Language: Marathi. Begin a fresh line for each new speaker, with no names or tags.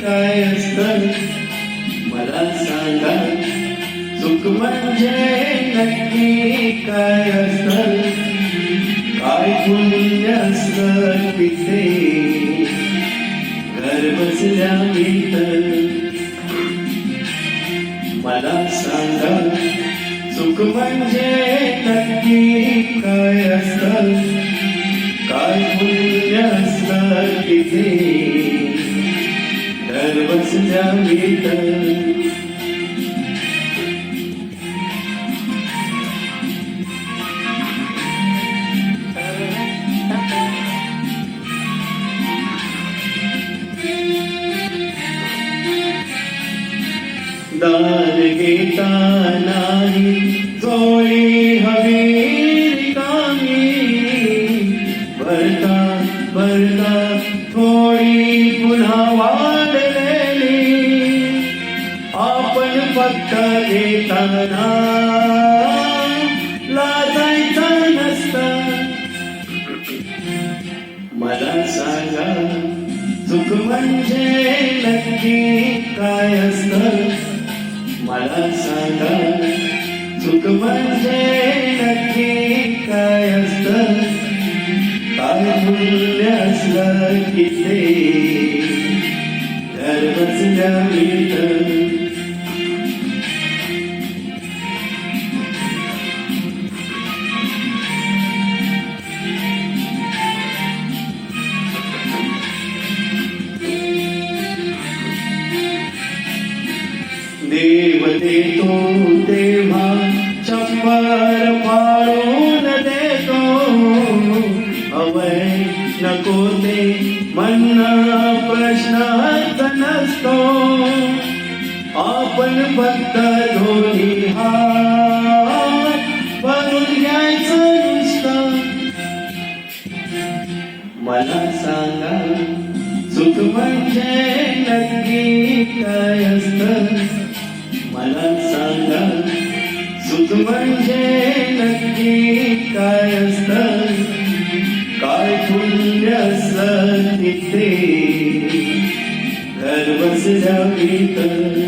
काय असतं मला सांगा, सुख म्हणजे नक्की काय असतं, काय पुण्य असतं तिथे घर बसल्या मिळतं. मला सांगा, सुख म्हणजे नक्की काय असतं, काय पुण्य असतं तिथे घर बसल्या मिळतं. दान घेता नाही जोळी हवी रिकामी, भरता भरता थोडी पुन्हा वाढलेली. आपण फक्त देताना लाजायचं नसतं. मला सांगा, सुख म्हणजे नक्की काय असतं, मला सांगा, सुख म्हणजे नक्की काय असतं, काय मूल्य असलं किती घर बसल्या मिळतं. देव देतो तेव्हा चप्पर फाडून देतो, हवंय नको ते म्हणणं प्रश्नच नसतो. आपण फक्त दोन्ही हात भरून घ्यायचं नुसतं. मला सांगा, सुख म्हणजे नक्की काय असतं, मला सांगा, सुख म्हणजे नक्की काय असतं, काय पुण्य असतं तिथे घर बसल्या मिळतं.